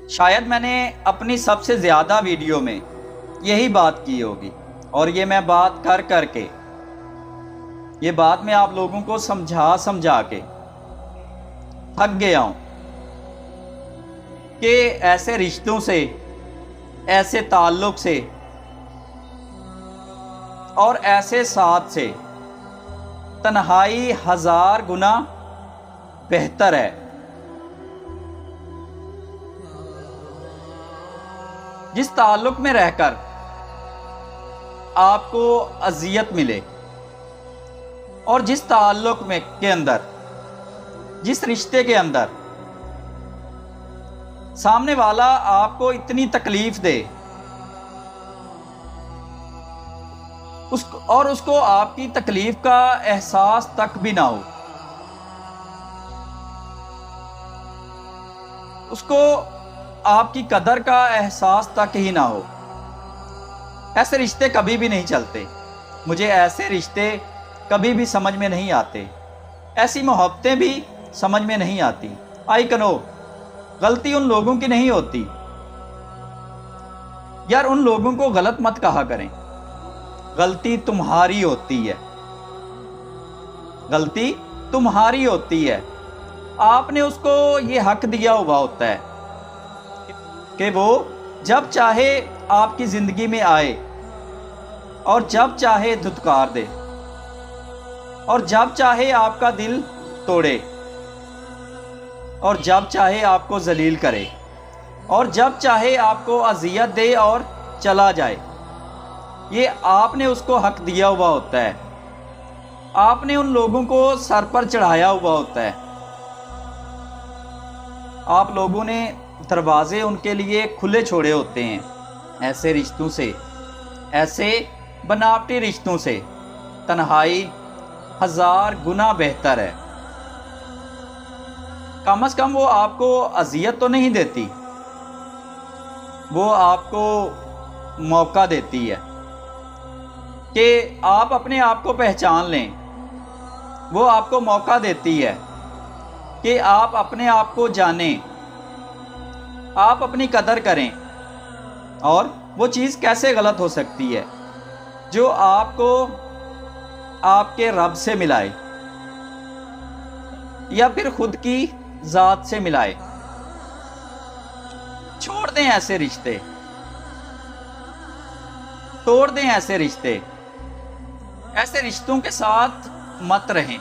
शायद मैंने अपनी सबसे ज़्यादा वीडियो में यही बात की होगी और ये मैं बात कर कर के ये बात मैं आप लोगों को समझा समझा के थक गया हूँ कि ऐसे रिश्तों से, ऐसे ताल्लुक़ से और ऐसे साथ से तन्हाई 1000 गुना बेहतर है। जिस ताल्लुक़ में रहकर आपको अज़ियत मिले और जिस ताल्लुक़ में के अंदर, जिस रिश्ते के अंदर सामने वाला आपको इतनी तकलीफ़ दे उसको आपकी तकलीफ़ का एहसास तक भी ना हो, उसको आपकी कदर का एहसास तक ही ना हो, ऐसे रिश्ते कभी भी नहीं चलते। मुझे ऐसे रिश्ते कभी भी समझ में नहीं आते, ऐसी मोहब्बतें भी समझ में नहीं आती। आई कनो, गलती उन लोगों की नहीं होती यार, उन लोगों को गलत मत कहा करें, गलती तुम्हारी होती है, गलती तुम्हारी होती है। आपने उसको ये हक दिया हुआ होता है कि वो जब चाहे आपकी ज़िंदगी में आए और जब चाहे धुतकार दे और जब चाहे आपका दिल तोड़े और जब चाहे आपको जलील करे और जब चाहे आपको अज़ियत दे और चला जाए। ये आपने उसको हक दिया हुआ होता है, आपने उन लोगों को सर पर चढ़ाया हुआ होता है। आप लोगों ने दरवाजे उनके लिए खुले छोड़े होते हैं। ऐसे रिश्तों से, ऐसे बनावटी रिश्तों से तन्हाई 1000 गुना बेहतर है। कम से कम वो आपको अज़ियत तो नहीं देती, वो आपको मौका देती है कि आप अपने आप को पहचान लें। वो आपको मौका देती है कि आप अपने आप को जानें, आप अपनी कदर करें और वो चीज़ कैसे गलत हो सकती है जो आपको आपके रब से मिलाए या फिर खुद की ज़ात से मिलाए। छोड़ दें ऐसे रिश्ते, तोड़ दें ऐसे रिश्ते, ऐसे रिश्तों के साथ मत रहें।